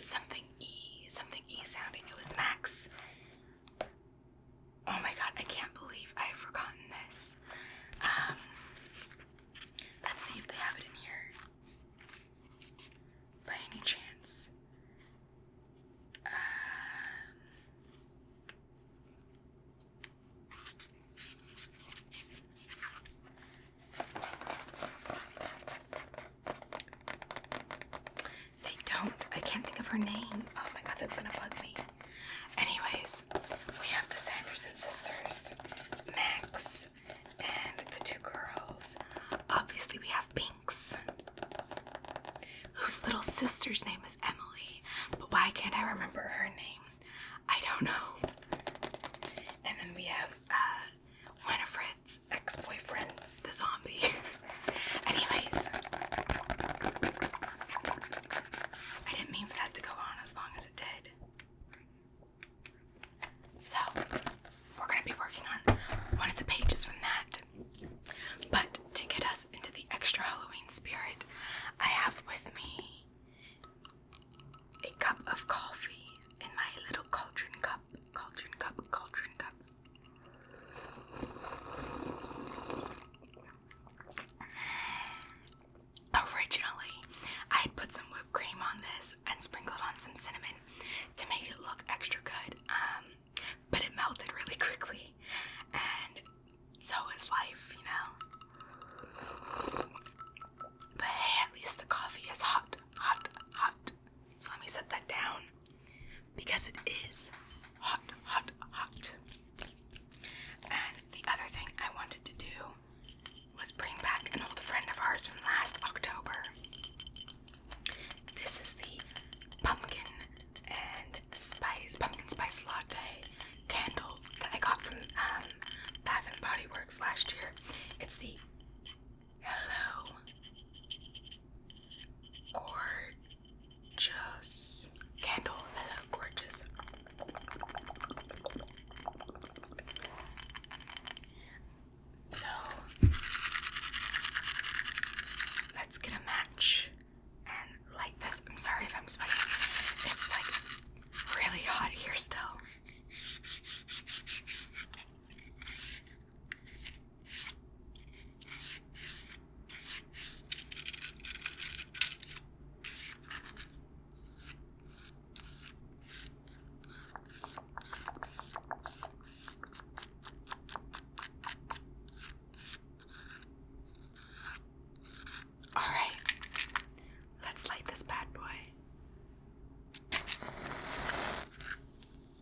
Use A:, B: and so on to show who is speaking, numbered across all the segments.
A: something E sounding. It was Max. Oh my god, I can't believe I have forgotten this. Let's see if they have it in here. By any chance. They don't. I can't think of her name. Oh my god, that's gonna bug me. Anyways, we have the Sanderson Sisters, Max, and the two girls. Obviously, we have Pinks, whose little sister's name is Emily, but why can't I remember her name? I don't know. And then we have Winifred's ex-boyfriend, the zombie. Anyways, I didn't mean for that to go on as long as it did. So, we're going to be working on one of the pages from that. But to get us into the extra Halloween spirit, I have with me a cup of coffee in my little cauldron cup. Originally, I had put some whipped cream on this and sprinkled on some cinnamon to make it look extra good, but it melted really quickly, and so is life, you know. But hey, at least the coffee is hot. So let me set that down, because it is hot. And the other thing I wanted to do was bring back an old friend of ours from last October. This is the pumpkin spice latte candle that I got from Bath and Body Works last year. It's the Hello Gorgeous candle. Hello Gorgeous. So let's get a match and light this. I'm sorry if I'm sweating. It's like really hot here still. Alright, let's light this bad boy.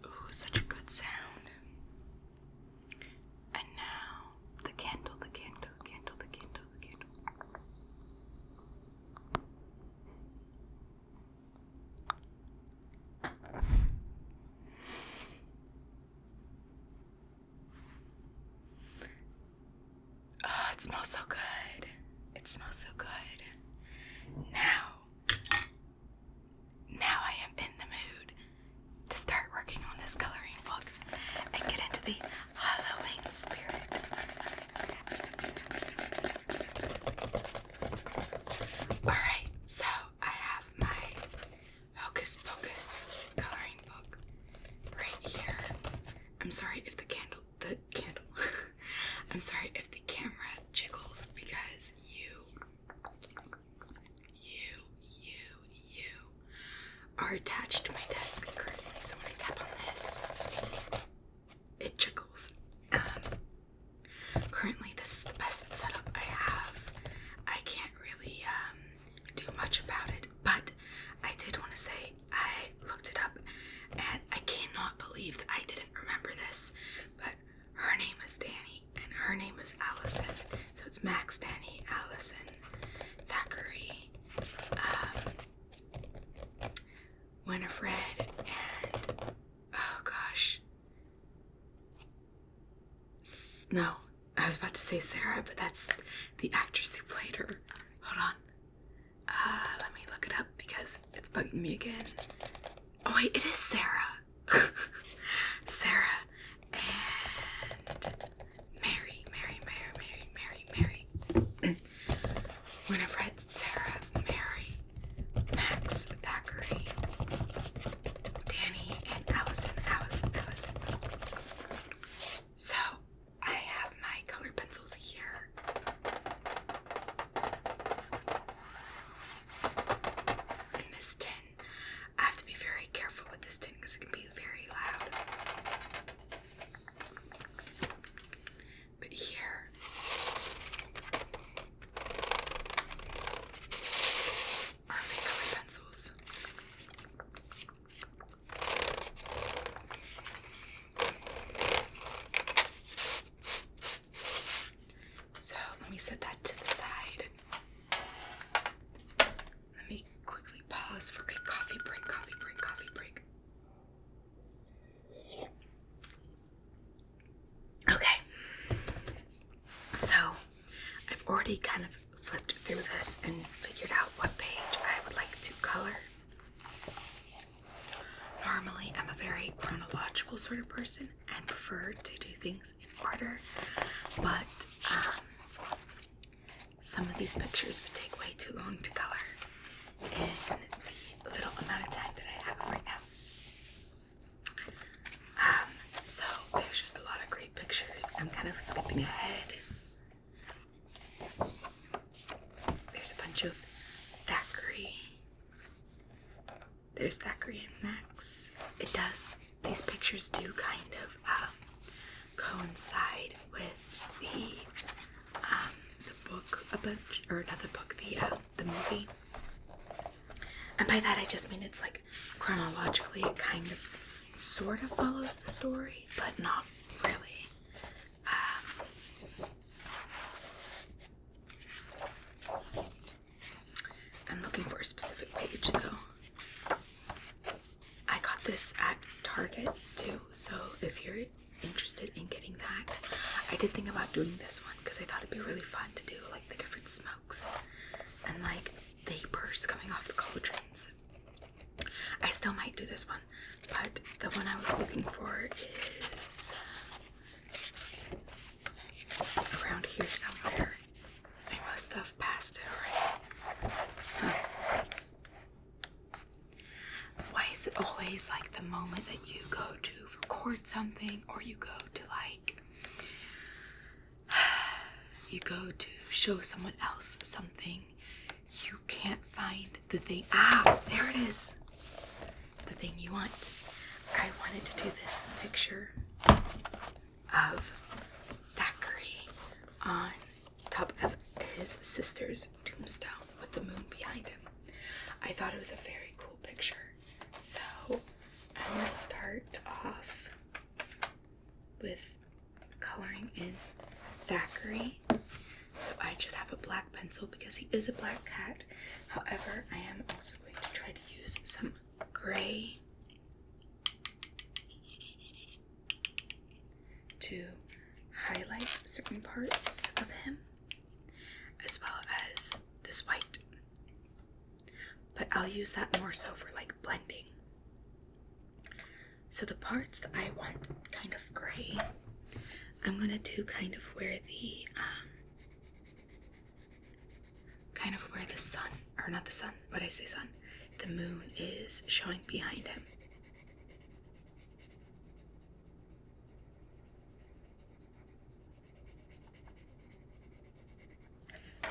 A: Ooh, such a good sound. And now, the candle. Oh, it smells so good. Now I am in the mood to start working on this coloring book and get into the Halloween spirit. Alright, so I have my Hocus Pocus coloring book right here. I'm sorry if the I'm sorry if the camera jiggles, because you are attached to my desk currently, so when I tap on this, it jiggles. Currently, this is the best setup I have. I can't really do much about it, but I did want to say I looked it up, and I cannot believe that I didn't remember this, but her name is Danny, and her name is Allison. So it's Max, Danny, Allison, Thackeray, Winifred, and oh gosh. No, I was about to say Sarah, but that's the actress who played her. Hold on. Let me look it up because it's bugging me again. Oh wait, it is Sarah. Sarah and Mary. Winifred, Sarah, Mary, Max, Thackeray, have to be very careful with this tin because it can be very loud. But here are my color pencils. So let me set that to the side. Let me quickly pause for a coffee break. Okay. So I've already kind of flipped through this and figured out what page I would like to color. Normally, I'm a very chronological sort of person and prefer to do things in order, but some of these pictures would take way too long to color in the little amount of time that I have right now. So there's just a lot of great pictures. I'm kind of skipping ahead. There's a bunch of Thackeray. There's Thackeray and Max. These pictures do kind of coincide with the book the movie. And by that I just mean it's like chronologically it kind of sort of follows the story, but not really. I'm looking for a specific page though. I got this at Target too, so if you're interested in getting that, I did think about doing this one because I thought it'd be really fun to do like the different smokes and like vapors coming off the cauldrons. I still might do this one, but the one I was looking for is around here somewhere. I must have passed it already. Huh. Why is it always like the moment that you go to record something or you go to you go to show someone else something, you can't find the thing? There it is. The thing you want. I wanted to do this picture of Thackeray on top of his sister's tombstone with the moon behind him. I thought it was a very cool picture. So I'm going to start off with coloring in Thackeray. So I just have a black pencil because he is a black cat. However, I am also going to try to use some gray to highlight certain parts of him, as well as this white. But I'll use that more so for like blending. So the parts that I want kind of gray, I'm gonna do kind of where the sun, or not the sun, but I say sun, the moon is showing behind him.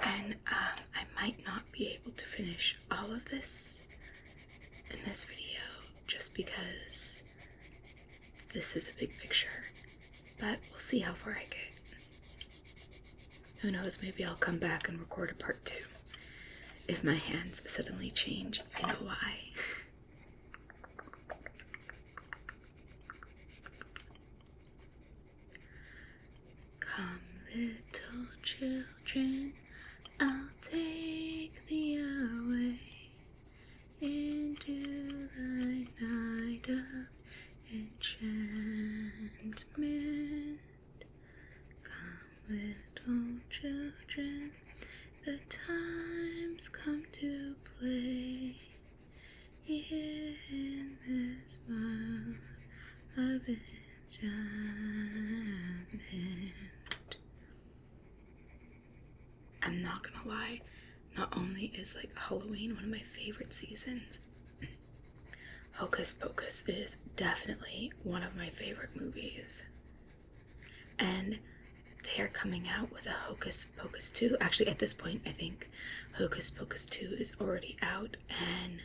A: And I might not be able to finish all of this in this video just because this is a big picture, but we'll see how far I get. Who knows, maybe I'll come back and record a part 2. If my hands suddenly change, you know why. Come, little children, I'll take thee away into thy night of enchantment. Come, little children, the time's come to play here in this world of enchantment. I'm not gonna lie, not only is like Halloween one of my favorite seasons, Hocus Pocus is definitely one of my favorite movies. And they are coming out with a Hocus Pocus 2. Actually, at this point, I think Hocus Pocus 2 is already out, and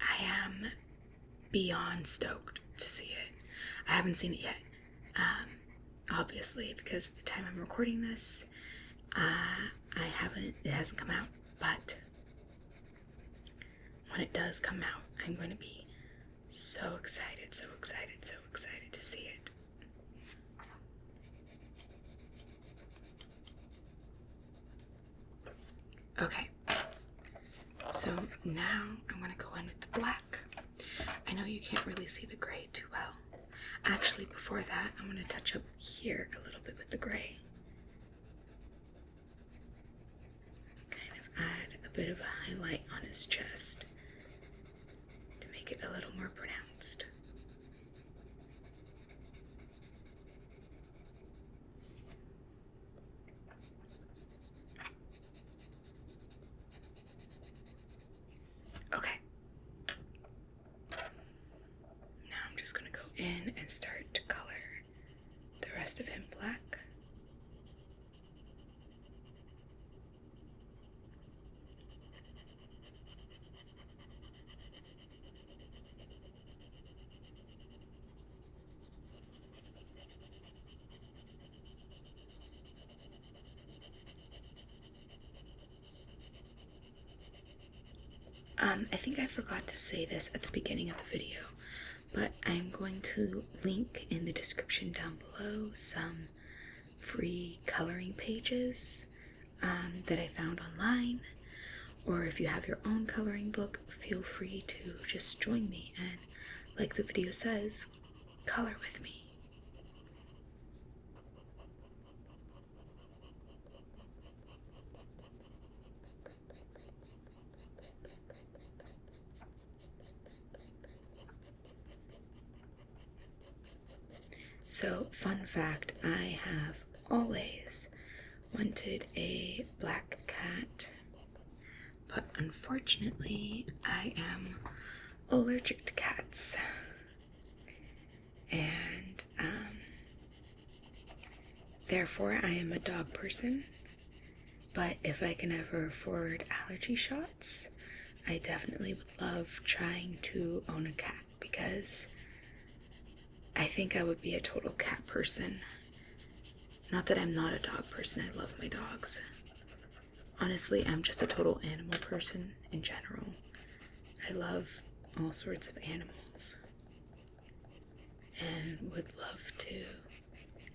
A: I am beyond stoked to see it. I haven't seen it yet, obviously, because the time I'm recording this, it hasn't come out, but when it does come out, I'm going to be so excited, so excited, so excited to see it. Okay, so now I'm going to go in with the black. I know you can't really see the gray too well. Actually, before that, I'm going to touch up here a little bit with the gray. Kind of add a bit of a highlight on his chest to make it a little more pronounced. Okay. Now I'm just going to go in and start to color the rest of him black. I think I forgot to say this at the beginning of the video, but I'm going to link in the description down below some free coloring pages that I found online, or if you have your own coloring book, feel free to just join me and, like the video says, color with me. So, fun fact, I have always wanted a black cat, but unfortunately I am allergic to cats, and therefore I am a dog person. But if I can ever afford allergy shots, I definitely would love trying to own a cat, because I think I would be a total cat person. Not that I'm not a dog person, I love my dogs. Honestly, I'm just a total animal person in general. I love all sorts of animals and would love to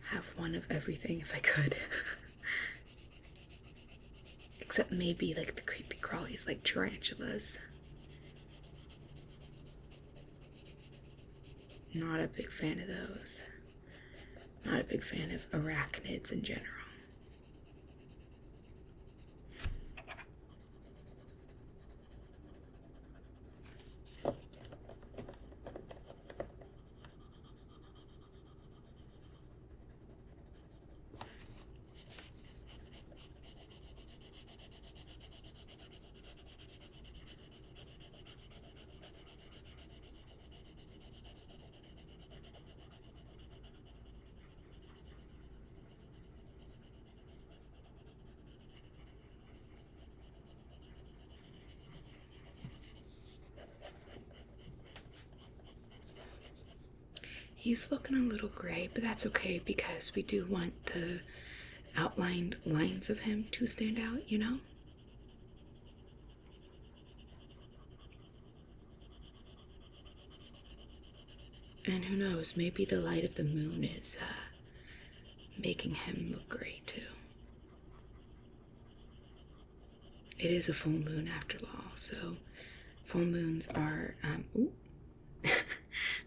A: have one of everything if I could. Except maybe like the creepy crawlies like tarantulas. Not a big fan of those. Not a big fan of arachnids in general. He's looking a little gray, but that's okay because we do want the outlined lines of him to stand out, you know? And who knows, maybe the light of the moon is making him look gray too. It is a full moon after all, so full moons are, ooh.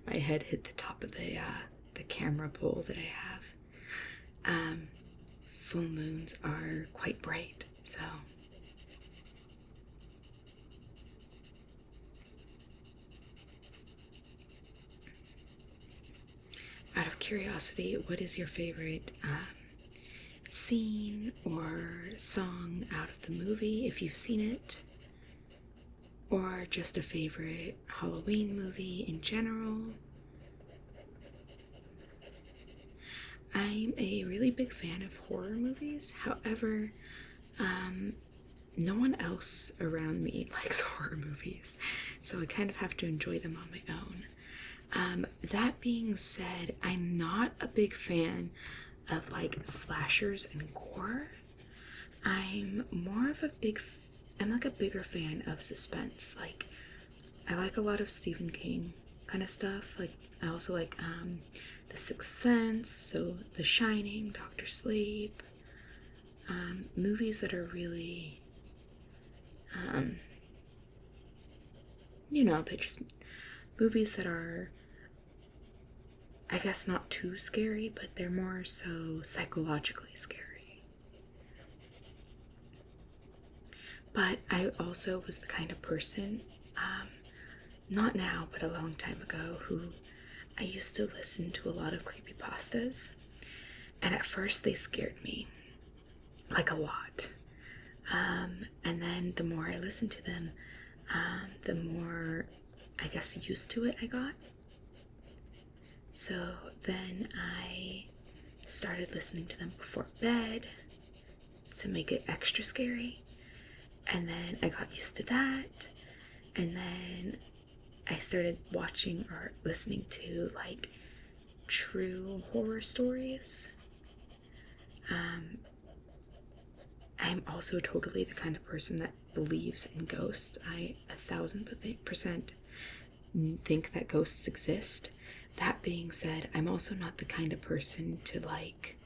A: My head hit the top of the camera pole that I have. Full moons are quite bright, so. Out of curiosity, what is your favorite scene or song out of the movie, if you've seen it? Or just a favorite Halloween movie in general? I'm a really big fan of horror movies. However, no one else around me likes horror movies, so I kind of have to enjoy them on my own. That being said, I'm not a big fan of like slashers and gore. I'm like a bigger fan of suspense. Like, I like a lot of Stephen King kind of stuff. Like, I also like The Sixth Sense, so The Shining, Doctor Sleep, movies that are really, they're just movies that are, I guess, not too scary, but they're more so psychologically scary. But I also was the kind of person, not now, but a long time ago, who I used to listen to a lot of creepypastas. And at first they scared me, like a lot. And then the more I listened to them, the more, I guess, used to it I got. So then I started listening to them before bed to make it extra scary. And then I got used to that. And then I started watching or listening to like true horror stories. I'm also totally the kind of person that believes in ghosts. I 1,000% think that ghosts exist. That being said, I'm also not the kind of person to like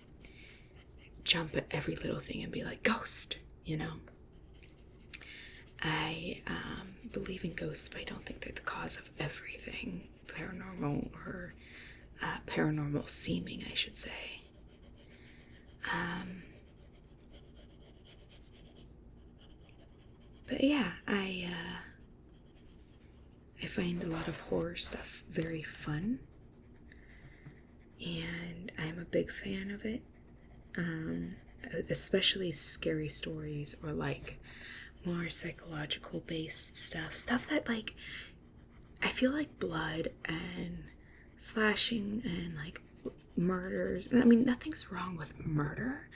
A: jump at every little thing and be like, ghost, I believe in ghosts, but I don't think they're the cause of everything paranormal or paranormal seeming, I should say. But yeah, I find a lot of horror stuff very fun, and I'm a big fan of it, especially scary stories or like more psychological based stuff that like, I feel like blood and slashing and like murders, and I mean, nothing's wrong with murder.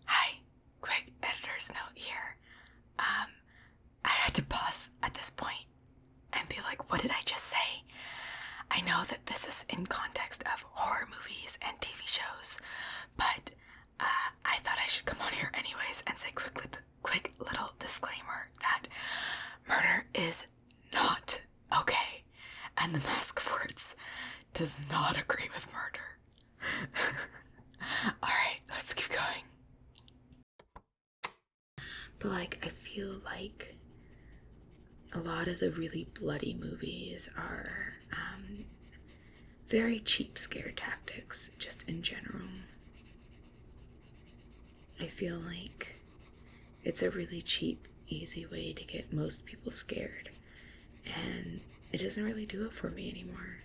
A: Hi, quick editor's note here. I had to pause at this point and be like, what did I just say? I know that this is in context of horror movies and TV shows, but I thought I should come on here anyways and say quick little disclaimer that murder is not okay, and the Mask of Words does not agree with murder. Alright, let's keep going. But like, I feel like a lot of the really bloody movies are very cheap scare tactics, just in general. I feel like it's a really cheap, easy way to get most people scared, and it doesn't really do it for me anymore.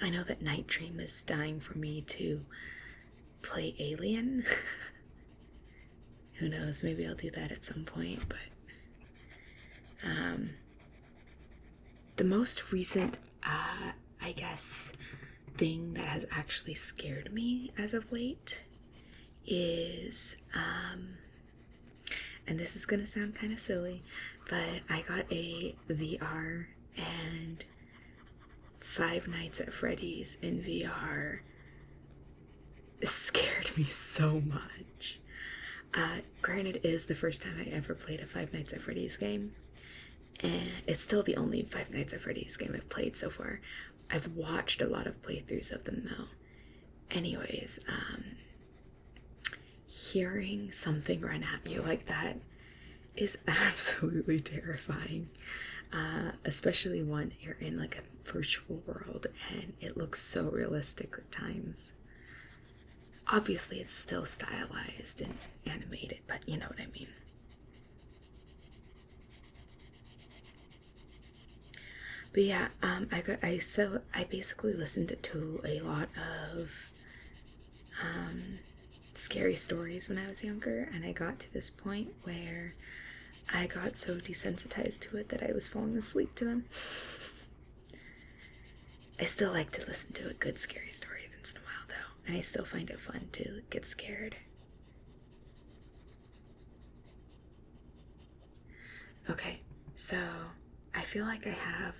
A: I know that Night Dream is dying for me to play Alien. Who knows, maybe I'll do that at some point, but the most recent, I guess, thing that has actually scared me as of late is, and this is gonna sound kind of silly, but I got a VR, and Five Nights at Freddy's in VR scared me so much. Granted, it is the first time I ever played a Five Nights at Freddy's game, and it's still the only Five Nights at Freddy's game I've played so far. I've watched a lot of playthroughs of them though. Anyways, hearing something run at you like that is absolutely terrifying, especially when you're in like a virtual world and it looks so realistic at times. Obviously, it's still stylized and animated, but you know what I mean. But yeah, I basically listened to a lot of scary stories when I was younger, and I got to this point where I got so desensitized to it that I was falling asleep to them. I still like to listen to a good scary story once in a while though, and I still find it fun to get scared. Okay, so I feel like I have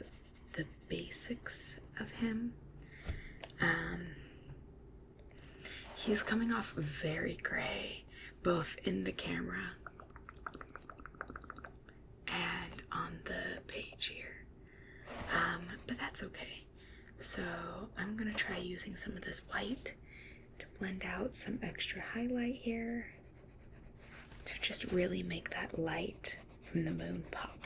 A: the basics of him. He's coming off very gray, both in the camera and on the page here. But that's okay. So I'm gonna try using some of this white to blend out some extra highlight here to just really make that light from the moon pop.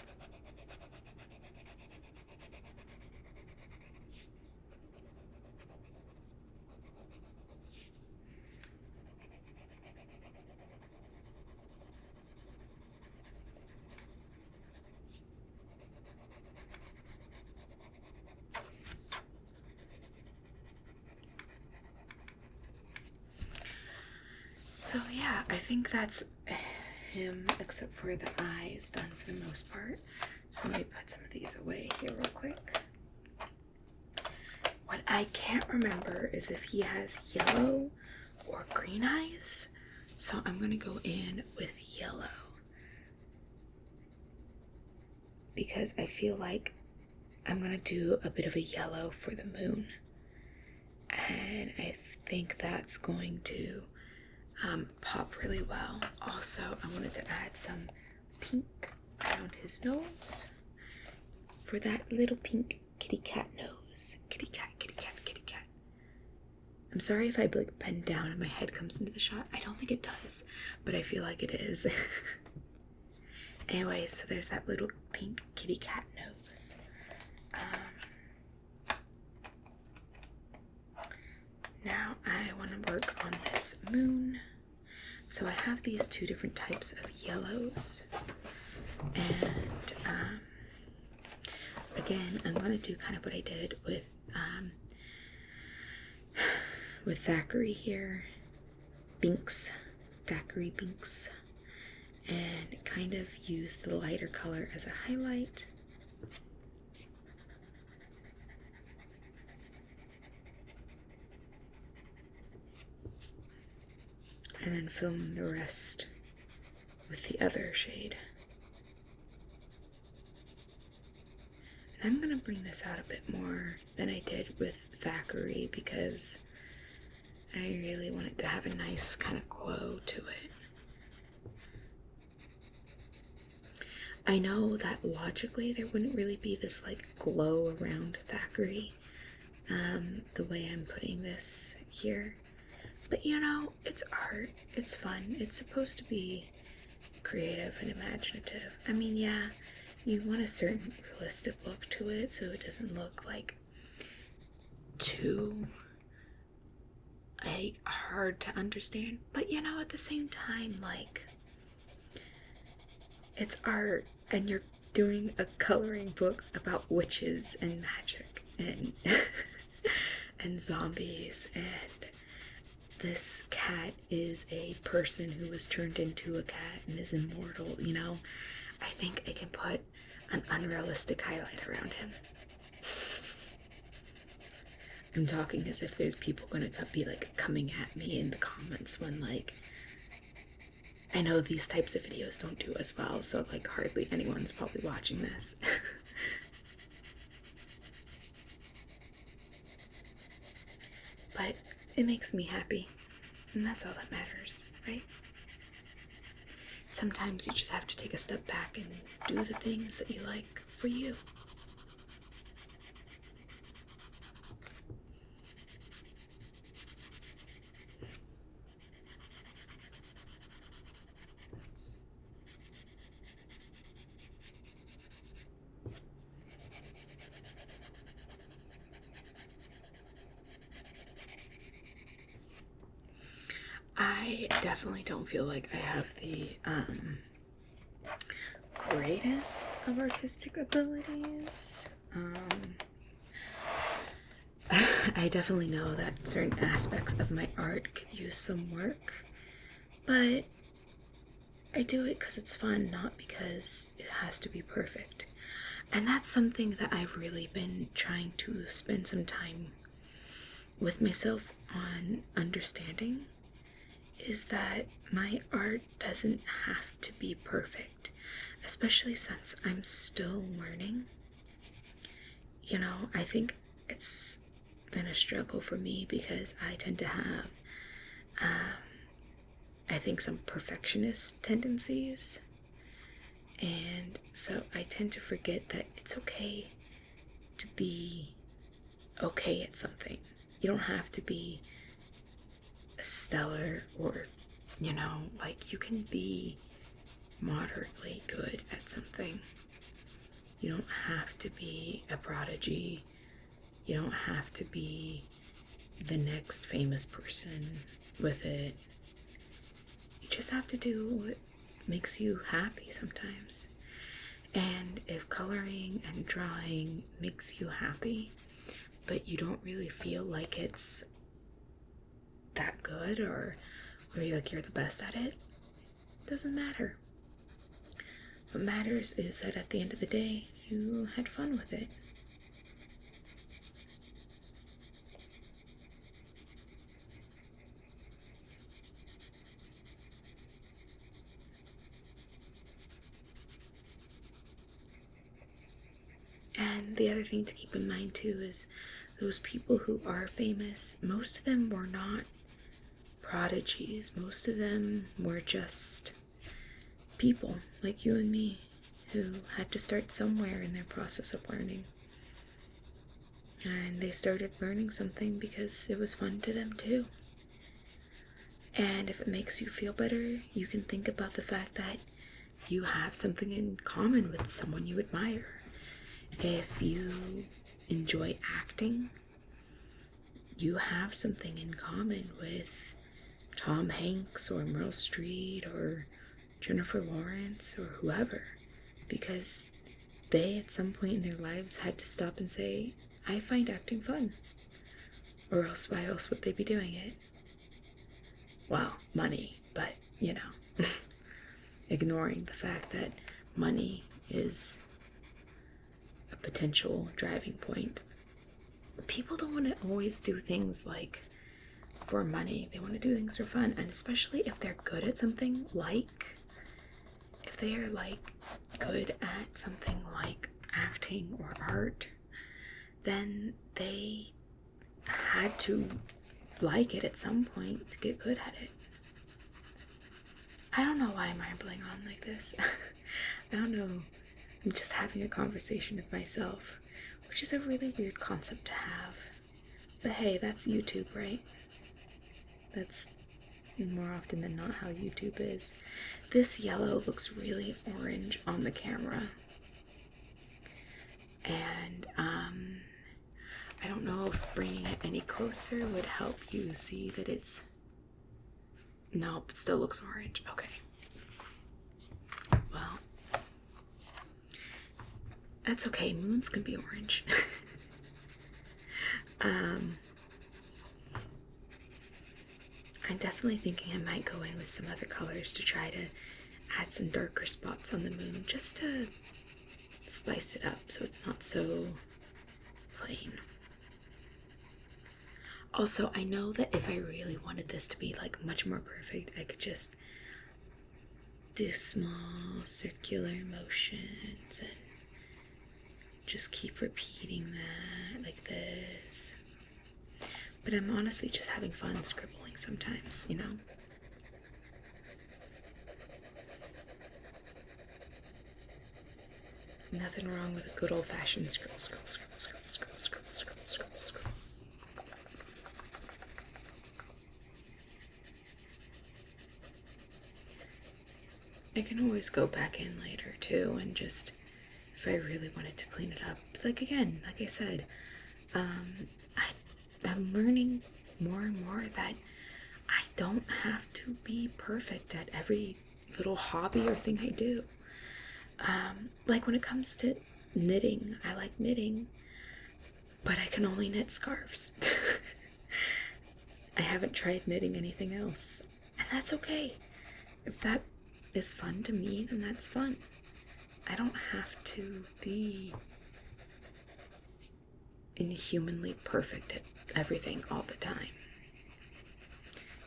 A: So yeah, I think that's him except for the eyes done for the most part. So let me put some of these away here real quick. What I can't remember is if he has yellow or green eyes. So I'm gonna go in with yellow because I feel like I'm gonna do a bit of a yellow for the moon. And I think that's going to pop really well. Also, I wanted to add some pink around his nose for that little pink kitty cat nose. Kitty cat, kitty cat, kitty cat. I'm sorry if I like bend down and my head comes into the shot. I don't think it does, but I feel like it is. Anyway, so there's that little pink kitty cat nose. Now I want to work on this moon. So I have these two different types of yellows, and again, I'm going to do kind of what I did with Thackeray here, Binks, Thackeray Binks, and kind of use the lighter color as a highlight. And then fill in the rest with the other shade. And I'm gonna bring this out a bit more than I did with Thackeray because I really want it to have a nice kind of glow to it. I know that logically there wouldn't really be this like glow around Thackeray the way I'm putting this here. But you know, it's art, it's fun, it's supposed to be creative and imaginative. I mean, yeah, you want a certain realistic look to it so it doesn't look like too like hard to understand. But you know, at the same time, like, it's art and you're doing a coloring book about witches and magic and and zombies, and this cat is a person who was turned into a cat and is immortal, you know? I think I can put an unrealistic highlight around him. I'm talking as if there's people gonna be like coming at me in the comments when like, I know these types of videos don't do as well, so like hardly anyone's probably watching this. But it makes me happy, and that's all that matters, right? Sometimes you just have to take a step back and do the things that you like for you. I definitely don't feel like I have the greatest of artistic abilities. I definitely know that certain aspects of my art could use some work, but I do it because it's fun, not because it has to be perfect. And that's something that I've really been trying to spend some time with myself on understanding, is that my art doesn't have to be perfect. especially since I'm still learning. You know, I think it's been a struggle for me because I tend to have, I think, some perfectionist tendencies. And so I tend to forget that it's okay to be okay at something. You don't have to be stellar or, you know, like you can be moderately good at something. You don't have to be a prodigy. You don't have to be the next famous person with it. You just have to do what makes you happy sometimes. And if coloring and drawing makes you happy, but you don't really feel like it's that good or like you're the best at it, doesn't matter. What matters is that at the end of the day, you had fun with it. And the other thing to keep in mind too is those people who are famous, most of them were not prodigies. Most of them were just people like you and me who had to start somewhere in their process of learning. And they started learning something because it was fun to them too. And if it makes you feel better, you can think about the fact that you have something in common with someone you admire. If you enjoy acting, you have something in common with Tom Hanks or Meryl Streep or Jennifer Lawrence or whoever, because they at some point in their lives had to stop and say, I find acting fun. Or else why else would they be doing it? Well, money, but you know, ignoring the fact that money is a potential driving point. People don't want to always do things like for money. They want to do things for fun, and especially if they're good at something, like if they are like good at something like acting or art, then they had to like it at some point to get good at it. I don't know why I'm rambling on like this. I don't know. I'm just having a conversation with myself, which is a really weird concept to have. But hey, that's YouTube, right? That's more often than not how YouTube is. This yellow looks really orange on the camera. And I don't know if bringing it any closer would help you see that it's... Nope, it still looks orange. Okay. Well, that's okay. Moons can be orange. I'm definitely thinking I might go in with some other colors to try to add some darker spots on the moon, just to spice it up so it's not so plain. Also, I know that if I really wanted this to be like much more perfect, I could just do small circular motions and just keep repeating that like this. But I'm honestly just having fun scribbling sometimes, you know? Nothing wrong with a good old-fashioned scribble, scribble, scribble, scribble, scribble, scribble, scribble, scribble, scribble. I can always go back in later too and just, if I really wanted to clean it up, like again, like I said, I'm learning more and more that I don't have to be perfect at every little hobby or thing I do. Like when it comes to knitting, I like knitting, but I can only knit scarves. I haven't tried knitting anything else, and that's okay. If that is fun to me, then that's fun. I don't have to be inhumanly perfect at everything all the time.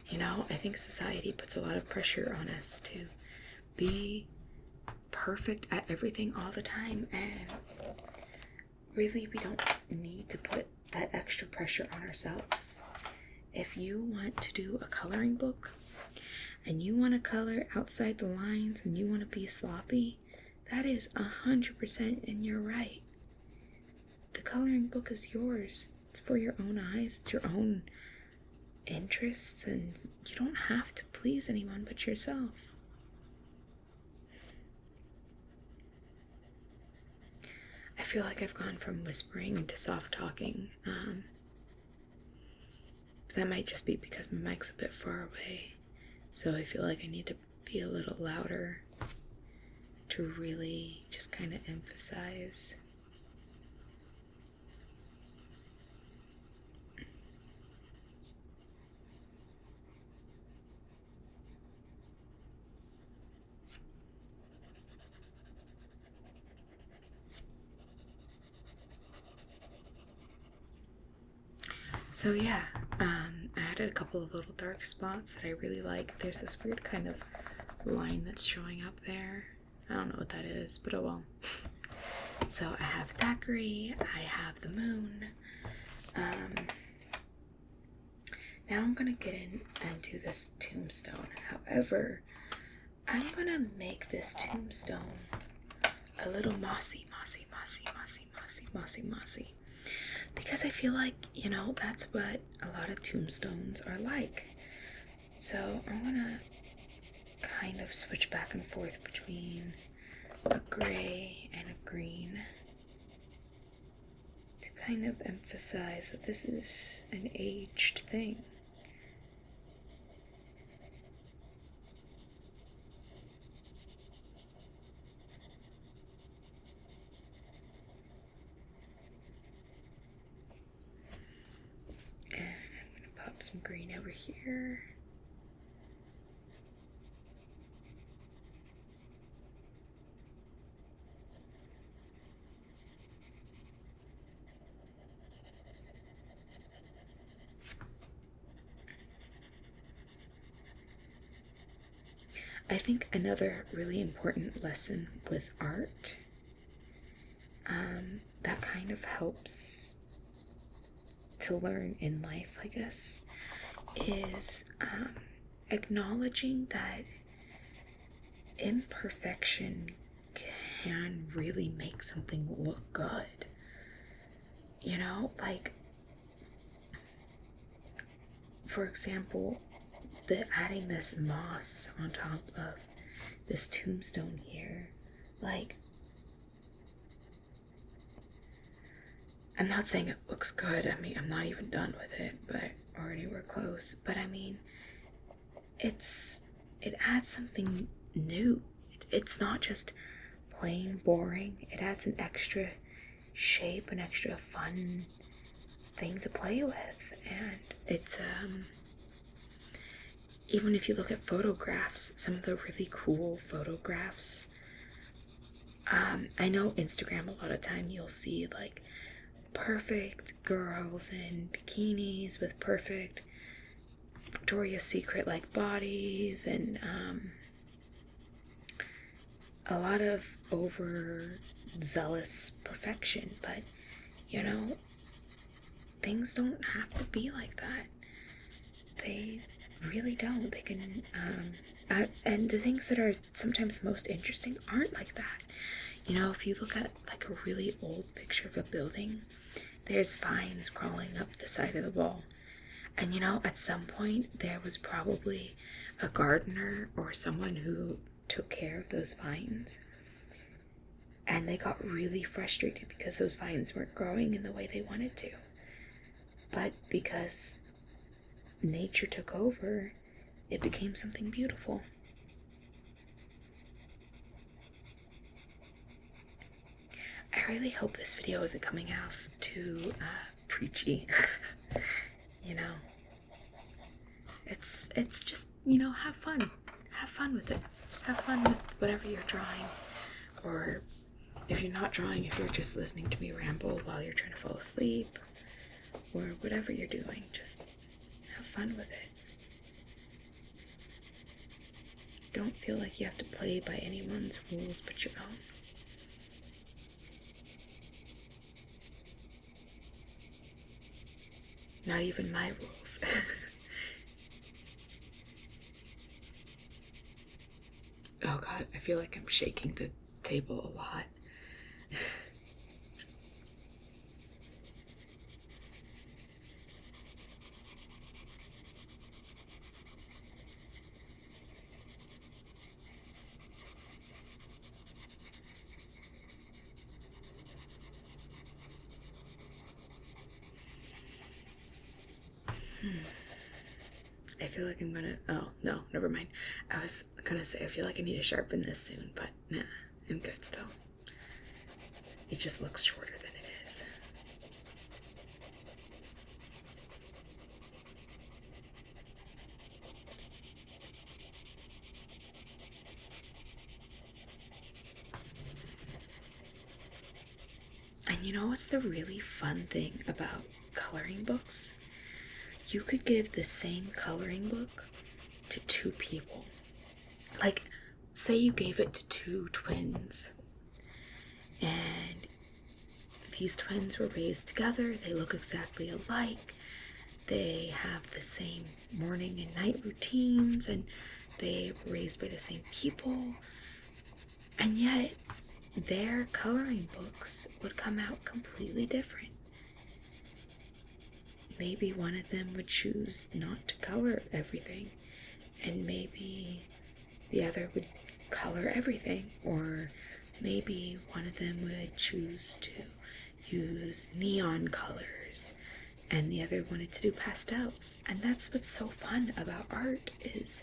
A: You know, I think society puts a lot of pressure on us to be perfect at everything all the time, and really we don't need to put that extra pressure on ourselves. If you want to do a coloring book and you want to color outside the lines and you want to be sloppy, that is 100% in your right. The coloring book is yours. It's for your own eyes. It's your own interests, and you don't have to please anyone but yourself. I feel like I've gone from whispering to soft talking. That might just be because my mic's a bit far away, so I feel like I need to be a little louder to really just kind of emphasize. So yeah, I added a couple of little dark spots that I really like. There's this weird kind of line that's showing up there. I don't know what that is, but oh well. So I have Thackeray, I have the moon. Now I'm gonna get in and do this tombstone. However, I'm gonna make this tombstone a little mossy. Because I feel like, you know, that's what a lot of tombstones are like. So I'm gonna kind of switch back and forth between a gray and a green to kind of emphasize that this is an aged thing. Some green over here. I think another really important lesson with art that kind of helps to learn in life, I guess, is acknowledging that imperfection can really make something look good. You know, like, for example, adding this moss on top of this tombstone here, like, I'm not saying it looks good. I mean, I'm not even done with it, but already we're close. But I mean, it adds something new. It's not just plain boring. It adds an extra shape, an extra fun thing to play with. And it's, even if you look at photographs, some of the really cool photographs, I know Instagram, a lot of time you'll see like perfect girls in bikinis with perfect Victoria's Secret like bodies, and a lot of overzealous perfection. But you know, things don't have to be like that. They really don't. They can and the things that are sometimes the most interesting aren't like that. You know, if you look at like a really old picture of a building, there's vines crawling up the side of the wall. And you know, at some point there was probably a gardener or someone who took care of those vines. And they got really frustrated because those vines weren't growing in the way they wanted to. But because nature took over, it became something beautiful. I really hope this video isn't coming out too preachy. You know, it's just, you know, have fun with it. Have fun with whatever you're drawing, or if you're not drawing, if you're just listening to me ramble while you're trying to fall asleep, or whatever you're doing, just have fun with it. don't feel like you have to play by anyone's rules but your own. Not even my rules. Oh god, I feel like I'm shaking the table a lot. I feel like I'm gonna, oh no, never mind. I was gonna say I feel like I need to sharpen this soon, but nah, I'm good still. It just looks shorter than it is. And you know what's the really fun thing about coloring books? You could give the same coloring book to two people. Like, say you gave it to two twins, and these twins were raised together, they look exactly alike, they have the same morning and night routines, and they were raised by the same people, and yet their coloring books would come out completely different. Maybe one of them would choose not to color everything, and maybe the other would color everything, or maybe one of them would choose to use neon colors and the other wanted to do pastels. And that's what's so fun about art, is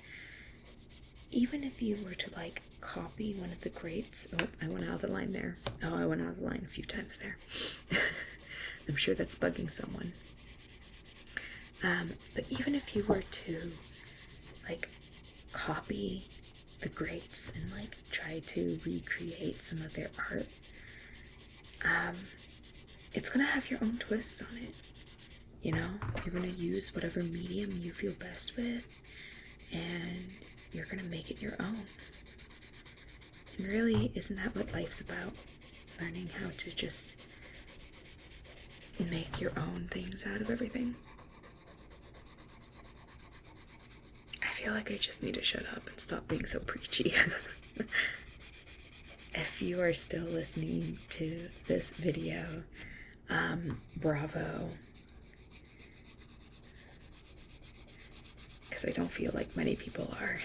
A: even if you were to like copy one of the greats, oh, I went out of the line there. Oh, I went out of the line a few times there. I'm sure that's bugging someone. But even if you were to like copy the greats and like try to recreate some of their art, it's gonna have your own twist on it. You know, you're gonna use whatever medium you feel best with, and you're gonna make it your own. And really, isn't that what life's about? Learning how to just make your own things out of everything. I feel like I just need to shut up and stop being so preachy. If you are still listening to this video, bravo. Because I don't feel like many people are.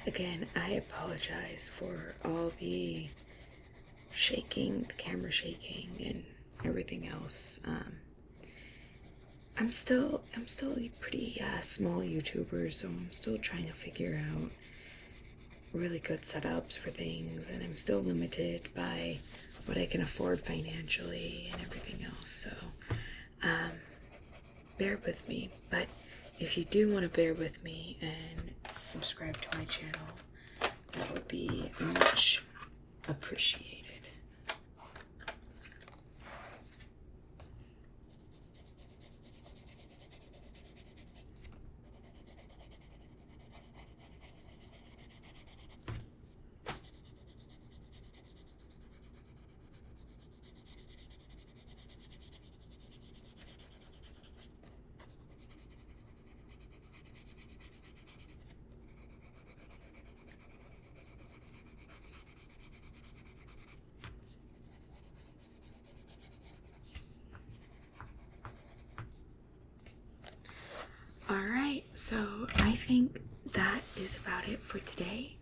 A: Again, I apologize for all the shaking, the camera shaking, and everything else. I'm still a pretty small YouTuber, so I'm still trying to figure out really good setups for things, and I'm still limited by what I can afford financially and everything else. So, bear with me. But if you do want to bear with me and subscribe to my channel, that would be much appreciated. so I think that is about it for today.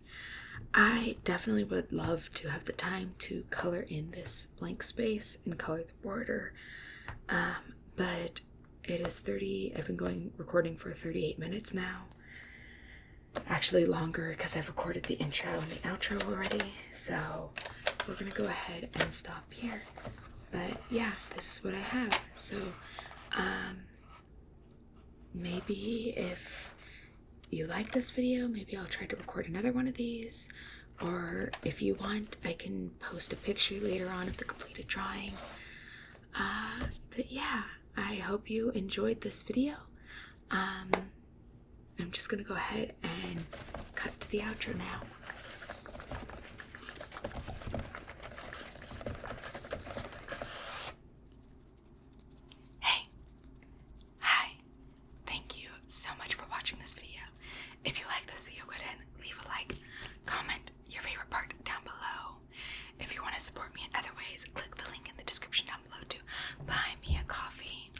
A: I definitely would love to have the time to color in this blank space and color the border, but it is I've been recording for 38 minutes now. Actually longer, because I've recorded the intro and the outro already, so we're gonna go ahead and stop here. But yeah, this is what I have. So maybe if you like this video, maybe I'll try to record another one of these, or if you want, I can post a picture later on of the completed drawing. But yeah, I hope you enjoyed this video. I'm just gonna go ahead and cut to the outro now. Hey, hi, thank you so much for watching this video. If you like this video, go ahead and leave a like, comment your favorite part down below. If you want to support me in other ways, click the link in the description down below to buy me a coffee.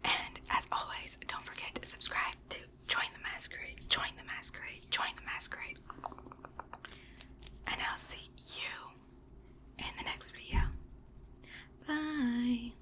A: And as always, don't forget to subscribe to Join the Masquerade, Join the Masquerade, Join the Masquerade. And I'll see you in the next video. Bye.